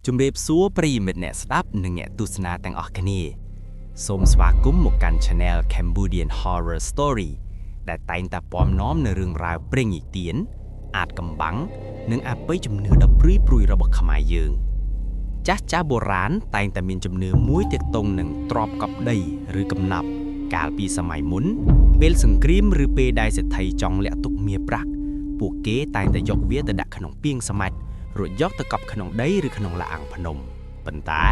ជំរាបសួរប្រិយមិត្តអ្នកស្ដាប់និងអ្នកទស្សនាទាំងអស់គ្នាសូមស្វាគមន៍មកកាន់ Channel Cambodian Horror Story ដែលតែងតែពំនាំនៅរឿងរ៉ាវព្រេងនិទានអាចកំបាំងនិងអបិយជំនឿដ៏ព្រាយព្រួយរបស់ខ្មែរយើងចាស់បុរាណតែងតែមានជំនឿមួយទាក់ទងនឹងទ្រព្យកប់ដីឬកំណប់កាលពីសម័យមុនពេលសង្គ្រាមឬពេលដែលសេដ្ឋីចង់លាក់ទុកមាសប្រាក់ពួកគេតែងតែយកវាទៅដាក់ក្នុងពាងសមាច់រួចយកទៅកប់ក្នុងដីឬក្នុងឡាអាំងភ្នំប៉ុន្តែ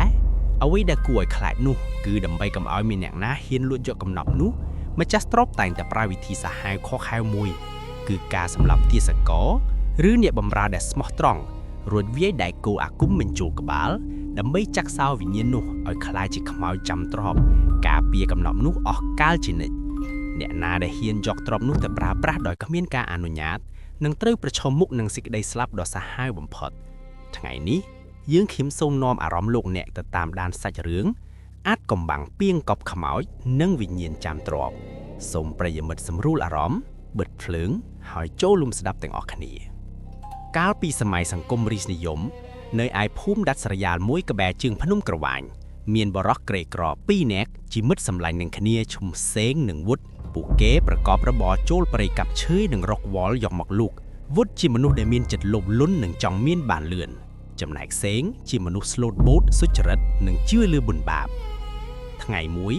អ្វីដែលគួរឲ្យខ្លាចនោះគឺដើម្បីកុំឲ្យមានអ្នកណាហ៊ានលួចយកកំណប់នោះម្ចាស់ទ្រព្យតែងតែប្រើវិធីសាហាវខុសខែមួយគឺការសម្លាប់ទាសករឬអ្នកបម្រើដែលស្មោះត្រង់រួចវាយដែកគោអាគមបញ្ចូលក្បាលដើម្បីចាក់សោវិញ្ញាណនោះឲ្យคล้ายជាខ្មោចចាំទ្រព្យការពារកំណប់នោះអស់កាលជានិច្ចអ្នកណាដែលហ៊ានយកទ្រព្យនោះទៅប្រើប្រាស់ដោយគ្មានការអនុញ្ញាតនឹងត្រូវប្រឈមមុខនឹងសេចក្តីស្លាប់ដ៏សាហាវបំផុតថ្ងៃនេះយើងខ្ញុំសូមនាំអារម្មណ៍លោកអ្នកទៅតាមដានសាច់រឿងអាចកំបាំងពីងកប់ខ្មោចនិងវិញ្ញាណចាំទ្រព្យសូមប្រិយមិត្តសម្រួលអារម្មណ៍បិទភ្លើងហើយចូលលំស្ដាប់ទាំងអស់គ្នាកាលពីសម័យសង្គមរាស្ត្រនិយមនៅឯភូមិដាច់ស្រយាលមួយក្បែរជើងភ្នំក្រវាញមានបរិសុទ្ធក្រីក្រ2នាក់ជាមិត្តសម្លាញ់នឹងគ្នាឈ្មោះសេងនិងវុតពួកគេប្រកបរបរចូលព្រៃកាប់ឈើនិងរកវល់យកមកលូកវុតជាមនុស្សដែលមានចិត្តលោភលន់និងចង់មានបានលឿនចំណែកសេងជាមនុស្សស្លូតបូតសុចរិតនិងជឿលើបុណ្យបាបថ្ងៃមួយ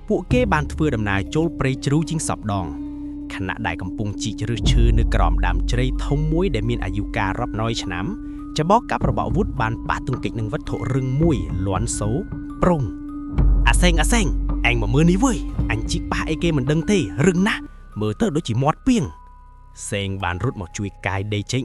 ពួកគេបានធ្វើដំណើរចូលព្រៃជ្រូជាង10ដងខណៈដែលកំពុងជីកឫសឈើនៅក្រោមដើមជ្រៃធំមួយដែលមានអាយុកាលរាប់រយឆ្នាំច្បោកកាប់របស់វុតបានប៉ះទង្គិចនឹងវត្ថុរឹងមួយលាន់សូប្រុងអាសេងអញមកមើលនេះវើយអញជីកប៉ះអីគេមិនដឹងទេរឹងណាស់មើលទៅដូចជាមាត់ពីងសេងបានរត់មកជួយកាយដីចេញ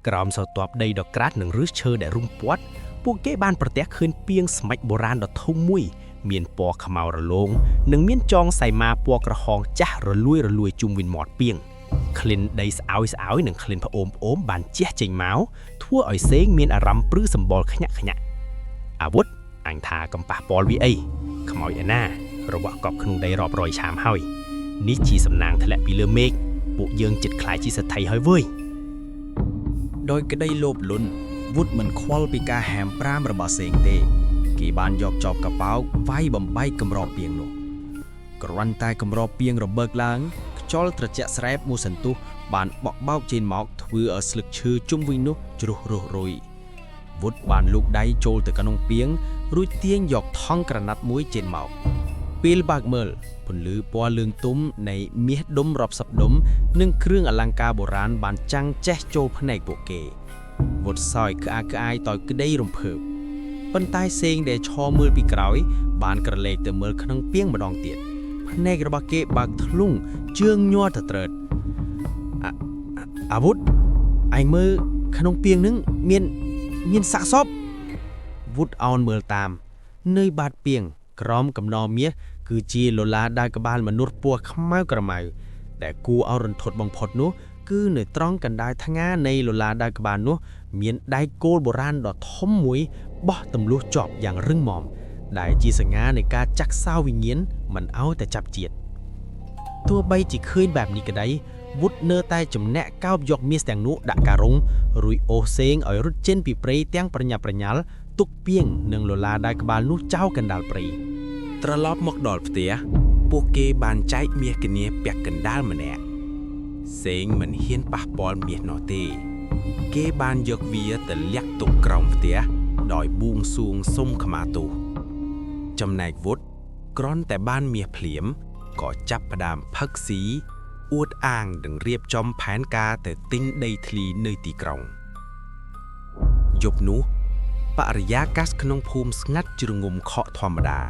ក្រោមស្រទាប់ដីដ៏ក្រាស់និងឫសឈើដែលរុំព័ទ្ធពួកគេបានប្រទះឃើញពីងស្មាច់បុរាណដ៏ធំមួយមានពណ៌ខ្មៅរលោងនិងមានចងសៃម៉ាពណ៌ក្រហមចាស់រលួយជុំវិញមាត់ពីងក្លិនដីស្អោយនិងក្លិនផ្អូមបានជះចេញមកធ្វើឲ្យសេងមានអារម្មណ៍ព្រឺសម្បល់ខ្ញាក់អាវុធអញថាកំប៉ះពាល់វាអីខ្មោចឯណារបស់កប់ក្នុងដីរាប់រយឆាមហើយនេះជាសំណាងធ្លាក់ពីលើមេឃពួកយើងចិត្តខ្លាចជាសេដ្ឋីហើយវើយដោយក្តីលោភលន់វុធមិនខ្វល់ពីការហាមប្រាមរបស់សេងទេគេបានយកចបកប៉ោកវាយបំបែកកម្របពីងនោះគ្រាន់តែកម្របពីងរបើកឡើងខ្យល់ត្រជាក់ស្រែបមួយសន្ទុះបានបក់បោកចេញមកធ្វើឲ្យស្លឹកឈើជុំវិញនោះជ្រុះរុះរុយវុធបានលូកដៃចូលទៅក្នុងពីងរួចទាញយកថង់ក្រណាត់មួយចេញមកពេលបើកមើលពន្លឺពណ៌លឿងទុំនៃមាសដុំរាប់សិបដុំនិងគ្រឿងអលង្ការបុរាណបានចាំងចេះចូលភ្នែកពួកគេវុធសោយក្អាយតើក្តីរំភើបប៉ុន្តែសេងដែលឈរមើលពីក្រោយបានក្រឡេកទៅមើលក្នុងពីងម្ដងទៀតភ្នែករបស់គេបើកធ្លុងជើងញ័រទៅត្រើតអាវុធឯងមើលក្នុងពីងនឹងមានសាកសពវុធអោនមើលតាមនៅបាតពីងក្រោមកំណរមាសគឺជាលឡាដើរក្បាលមនុស្សពណ៌ខ្មៅក្រមៅដែលគួរឲ្យរន្ធត់បំផុតនោះគឺនៅត្រង់កណ្ដាលថ្ងានៃលឡាដើរក្បាលនោះមានដែកគោលបុរាណដ៏ធំមួយបោះទម្លុះជាប់យ៉ាងរឹងមាំដែលជាសញ្ញានៃការចាក់សោវិញ្ញាណមិនឲ្យតែចាប់ជាតិទោះបីជាឃើញបែបនេះក្តីវុធនៅតែចំណែកកោបយកមាសទាំងនោះដាក់ការុងរួយអូសសេងឲ្យរត់ចេញពីព្រៃទាំងប្រញាប់ប្រញាល់ទុកពីងនិងលឡាដើរក្បាលនោះចោលកណ្ដាលព្រៃត្រឡប់មកដល់ផ្ទះពួកគេបានចែកមាសគ្នាពាក់កណ្ដាលម្នាក់សេងមិនហ៊ានប៉ះពាល់មាសនោះទេគេបានយកវាទៅលាក់ទុកក្រោមផ្ទះដោយបួងសួងសុំខមាទោសចំណែកវុធគ្រាន់តែបានមាសភ្លាមក៏ចាប់ផ្ដើមផឹកស៊ីអួតអាងនិងរៀបចំផែនការទៅទិញដីធ្លីនៅទីក្រុងយប់នោះបរិយាកាសក្នុងភូមិស្ងាត់ជ្រងំខកធម្មតា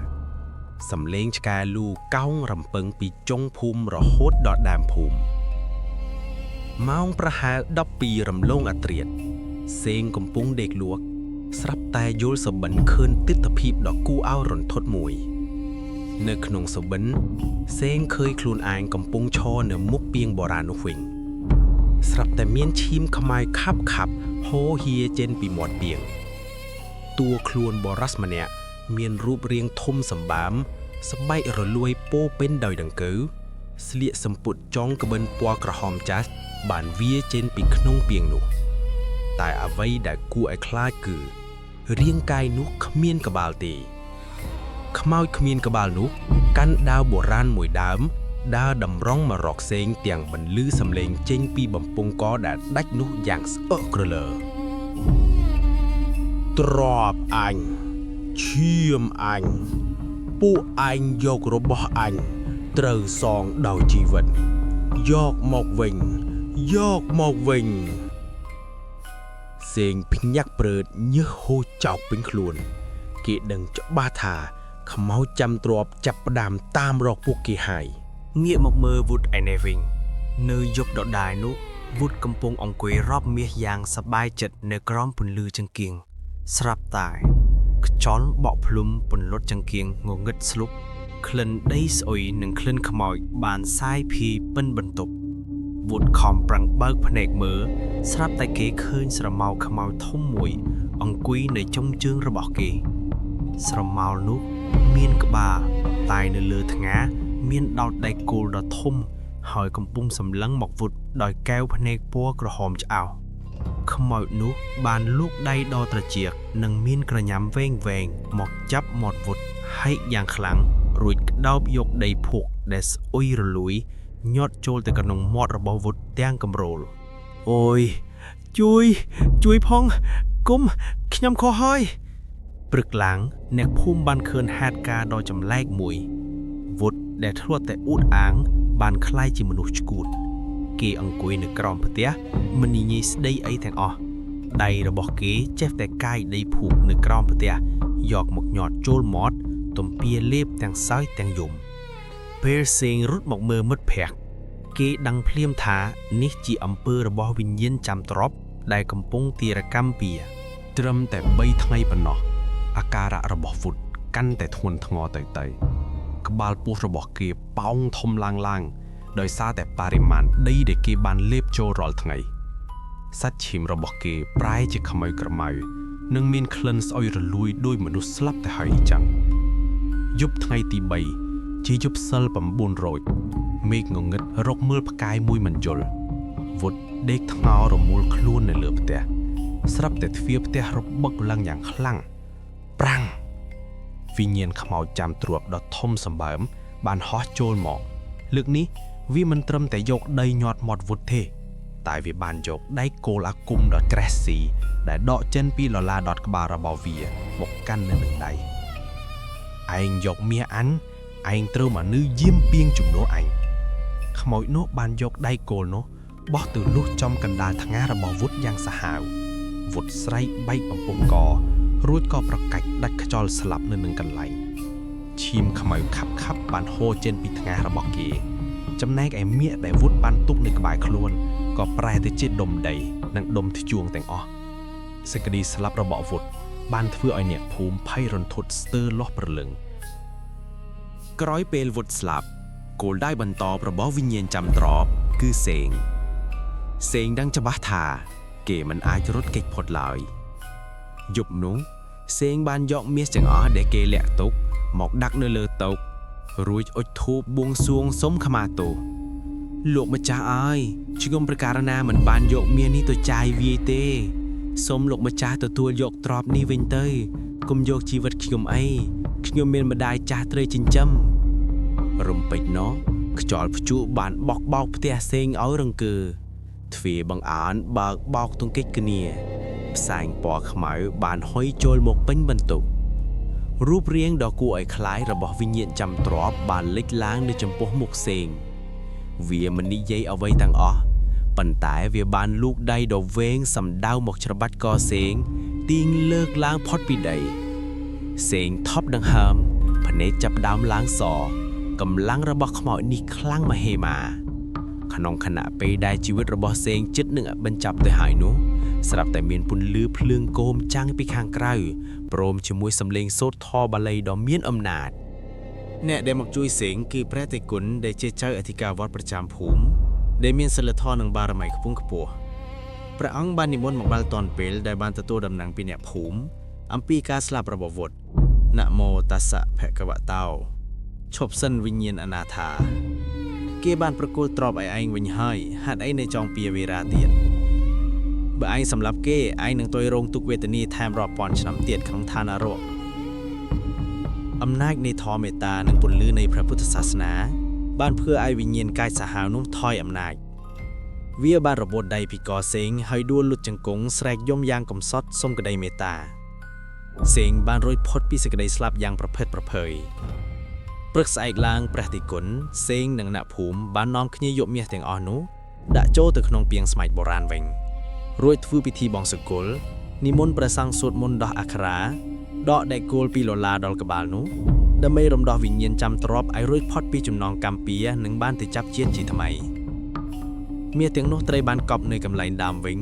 សំឡេងឆ្កែលូកោងរំពឹងពីចុងភូមិរហូតដល់ដើមភូមិម៉ោងប្រហែល12រំលងអាត្រាតសេងកំពុងដេកលក់ស្រាប់តែយល់សបិនឃើញទិដ្ឋភាពដ៏គួរឲ្យរន្ធត់មួយនៅក្នុងសបិនសេងឃើញខ្លួនឯងកំពុងឈរនៅមុខពីងបុរាណនោះវិញស្រាប់តែមានឈាមខ្មៅខាប់ហូរហៀចេញពីមាត់ពីងតួខ្លួនបរិសម្នាក់មានរូបរាងធំសម្បើមស្បែករលួយពោពេញដោយដង្កូវស្លៀកសំពត់ចុងក្បិនពណ៌ក្រហមចាស់បានវាចេញពីក្នុងពីងនោះតែអ្វីដែលគួរឲ្យខ្លាចគឺ រាងកាយនោះគ្មានក្បាលទេខ្មោចគ្មានក្បាលនោះកាន់ដាវបុរាណមួយដើមដើរតម្រង់មករកសេងទាំងបន្លឺសំឡេងចេញពីបំពង់កដែលដាច់នោះយ៉ាងស្អកក្រលើទ្របអញឈាមអញពួកអញយករបស់អញត្រូវសងដោយជីវិតយកមកវិញសេងភ្ញាក់ព្រឺតញើសហូរចោកពេញខ្លួនគេដឹងច្បាស់ថាខ្មោចចាំទ្របចាប់ផ្ដើមតាមរកពួកគេហើយងាកមកមើលវុឌ្ឍឯនេះវិញនៅយប់ដដែលនោះវុឌ្ឍកំពុងអង្គុយរាប់មាសយ៉ាងសប្បាយចិត្តនៅក្រោមពន្លឺចង្គៀងស្រាប់តែខ្យល់បក់ភ្លុំពន្លត់ចង្គៀងងងឹតស្លុបក្លិនដីស្អុយនិងក្លិនខ្មោចបានសាយភាយពេញបន្ទប់វុឌ្ឍខំប្រឹងបើកភ្នែកមើលស្រាប់តែគេឃើញស្រមោលខ្មោចធំមួយអង្គុយនៅចុងជើងរបស់គេស្រមោលនោះមានក្បាលតែនៅលើថ្ងាមានដោតដៃគោលដ៏ធំហើយកំពុងសម្លឹងមកវុឌ្ឍដោយកែវភ្នែកពណ៌ក្រហមឆ្អោខ្មោចនោះបានលូកដៃដ៏ត្រជាក់និងមានក្រញាំវែងមកចាប់មាត់វុឌ្ឍហែកយ៉ាងខ្លាំងរួចក្តោបយកដីភក់ដែលស្អុយរលួយញាត់ចូលទៅក្នុងមាត់របស់វុឌ្ឍទាំងកំរោលអូយជួយផងគុំខ្ញុំខុសហើយព្រឹកឡើងអ្នកភូមិបានឃើញហេតុការណ៍ដ៏ចម្លែកមួយវុឌ្ឍដែលធ្លាប់តែអួតអាងបានក្លាយជាមនុស្សឆ្កួតគេអង្គុយនៅក្រោមផ្ទះមិននិយាយស្ដីអីទាំងអស់ដៃរបស់គេចេះតែកាយដីភូកនៅក្រោមផ្ទះយកមកញាត់ចូលមាត់ទំពាលេបទាំងសើចទាំងយំពេលសេងរត់មកមើលមិត្តភក្តិគេដឹងភ្លាមថានេះជាអំពើរបស់វិញ្ញាណចាំទ្រព្យដែលកំពុងទារកម្មពីត្រឹមតែ3ថ្ងៃប៉ុណ្ណោះអាការៈរបស់វុឌ្ឍកាន់តែធ្ងន់ធ្ងរទៅក្បាលពោះរបស់គេប៉ោងធំឡើងដោយសារតែបរិមាណដីដែលគេបានលេបចូលរាល់ថ្ងៃសាច់ឈាមរបស់គេប្រែជាខ្មៅក្រមៅនិងមានក្លិនស្អុយរលួយដោយមនុស្សស្លាប់ទៅហើយចឹងយប់ថ្ងៃទី3ជាយប់សិល9រោចមេឃងងឹតរកមើលផ្កាយមួយមិនយល់វុឌ្ឍដេកថ្ងោរមូលខ្លួននៅលើផ្ទះស្រាប់តែទ្វារផ្ទះរបឹកឡើងយ៉ាងខ្លាំងប្រាំងវិញ្ញាណខ្មោចចាំទ្រព្យដ៏ធំសម្បើមបានហោះចូលមកលើកនេះវាមិនត្រឹមតែយកដីញាត់មាត់វុឌ្ឍទេតែវាបានយកដៃគោលអាគមដ៏ក្រាស់ស៊ីដែលដកចេញពីលឡាដុតក្បាលរបស់វាមកកាន់នៅនឹងដៃឯងយកមាសអញឯងត្រូវមនុស្សយាមពីងជំនួសអញខ្មោចនោះបានយកដៃគោលនោះបោះទៅលុះចំកណ្ដាលថ្ងារបស់វុឌ្ឍយ៉ាងសាហាវវុឌ្ឍស្រែកបែកបំពង់ករួចក៏ប្រកាច់ដាច់ខ្យល់ស្លាប់នៅនឹងកន្លែងឈាមខ្មៅខាប់បានហូរចេញពីថ្ងារបស់គេចំណែកឯមាសដែលវុឌ្ឍបានទុកនៅក្បែរខ្លួនក៏ប្រែទៅជាដុំដីនិងដុំធ្ជួងទាំងអស់សេចក្តីស្លាប់របស់វុឌ្ឍបានធ្វើឲ្យអ្នកភូមិភ័យរន្ធត់ស្ទើរលាស់ព្រលឹងក្រោយពេលវុឌ្ឍស្លាប់គោលដៅបន្តរបស់វិញ្ញាណចាំទ្រព្យគឺសេងដឹងច្បាស់ថាគេមិនអាចរត់គេចផុតឡើយយប់នោះសេងបានយកមាសទាំងអស់ដែលគេលាក់ទុកមកដាក់នៅលើតុរួចអុជធូបបួងសួងសុំខមាទោសលោកម្ចាស់អើយខ្ញុំប្រការណាមិនបានយកមាសនេះទៅចាយវាយទេសូមលោកម្ចាស់ទទួលយកទ្រព្យនេះវិញទៅកុំយកជីវិតខ្ញុំអីខ្ញុំមានម្ដាយចាស់ត្រូវចិញ្ចឹមរំពេចណោះខ្យល់ព្យុះបានបោកបោកផ្ទះសេងឲ្យរង្គើទ្វារបង្អើនបើកបោកទង្គិចគ្នាផ្សែងពណ៌ខ្មៅបានហុយចូលមកពេញបន្ទប់រូបរាងដ៏គួរឲ្យខ្លាចរបស់វិញ្ញាណចាំទ្រព្យបានលេចឡើងនៅចំពោះមុខសេងវាមិននិយាយអ្វីទាំងអស់ប៉ុន្តែវាបានលូកដៃដ៏វែងសម្ដៅមកច្របាច់កសេងទាញលើកឡើងផុតពីដីសេងថប់ដង្ហើមភ្នែកចាប់ដើមឡើងសកម្លាំងរបស់ខ្មោចនេះខ្លាំងមហិមាក្នុងខណៈពេលដែលជីវិតរបស់សេងជិតនឹងបញ្ចប់ទៅហើយនោះស្រាប់តែមានពន្លឺភ្លើងគោមចាំងពីខាងក្រៅព្រមជាមួយសំឡេងសូត្រធម៌បាលីដ៏មានអំណាចអ្នកដែលមកជួយសេងគឺព្រះតេគុណដែលជាចៅអធិការវត្តប្រចាំភូមិដែលមានសិលធម៌និងបារមីខ្ពង់ខ្ពស់ព្រះអង្គបាននិមន្តមកដល់ទាន់ពេលដែលបានទទួលដំណឹងពីអ្នកភូមិអំពីការស្លាប់របស់វុឌ្ឍណាមោតាសៈភគវតោឈប់សិនវិញ្ញាណអនាថាគេបានប្រគល់ទ្រព្យឲ្យឯងវិញហើយហេតុអីនៅចង់ពៀវេរាទៀត បើឯងសម្រាប់គេឯងនឹងទុយរងទុក្ខវេទនាថែមរាប់ពាន់ឆ្នាំទៀតក្នុងឋាននរកអំណាចនៃធម៌មេត្តានិងពន្លឺនៃព្រះពុទ្ធសាសនាបានធ្វើឲ្យវិញ្ញាណកាយសាហាវនោះថយអំណាចវាបានរបូតដៃពីកសេងហើយដួលលុតជង្គង់ស្រែកយំយ៉ាងកំសត់សុំក្តីមេត្តាសេងបានរួចផុតពីសេចក្តីស្លាប់យ៉ាងប្រភិតប្រភេទព្រឹកស្អែកឡើងព្រះតិគុណសេងនិងអ្នកភូមិបាននាំគ្នាយកមាសទាំងអស់នោះដាក់ចូលទៅក្នុងពាងស្មែកបុរាណវិញរួចធ្វើពិធីបង់សកុលនិមន្តព្រះសង្ឃសូត្រមន្តដោះអក្ខរាដកដែកគោលពីលឡាដល់ក្បាលនោះដើម្បីរំដោះវិញ្ញាណចាំទ្របឲ្យរួចផុតពីចំណងកម្មពៀនិងបានទៅចាប់ជាតិជាថ្មីមាសទាំងនោះត្រូវបានកប់នៅកន្លែងដើមវិញ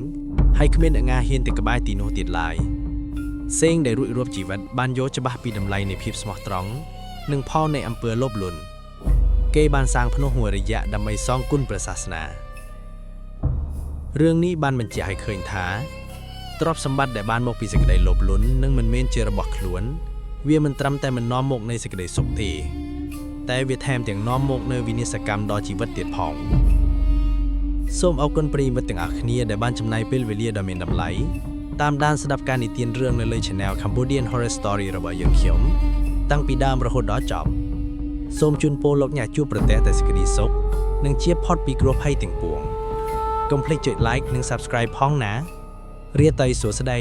ហើយគ្មានអ្នកណាហ៊ានទៅក្បែរទីនោះទៀតឡើយសេងដែលរួចរួបជីវិតបានយកច្បាស់ពីតម្លៃនៃភាពស្មោះត្រង់និងផលនៃអំពើលោភលន់គេបានសាងភ្នោះមួយរយៈដើម្បីសងគុណព្រះសាសនារឿងនេះបានបញ្ជាក់ឲ្យឃើញថាទ្រព្យសម្បត្តិដែលបានមកពីសេចក្តីលោភលន់នឹងមិនមែនជារបស់ខ្លួនវាមិនត្រឹមតែមិននាំមកនៃសេចក្តីសុខទេតែវាថែមទាំងនាំមកនូវវិនាសកម្មដល់ជីវិតទៀតផងសូមអរគុណប្រិយមិត្តទាំងអស់គ្នាដែលបានចំណាយពេលវេលាដ៏មានតម្លៃតាមដានស្ដាប់ការនិទានរឿងនៅលើ Channel Cambodian Horror Story របស់យើងខ្ញុំតាំងពីដើមរហូតដល់ចប់សូមជូនពរលោកអ្នកជួបប្រទះតែសេចក្តីសុខនិងជៀសផុតពីគ្រោះភ័យទាំងពួងកុំភ្លេចចុច like និង subscribe ផងណារាត្រីសួស្តី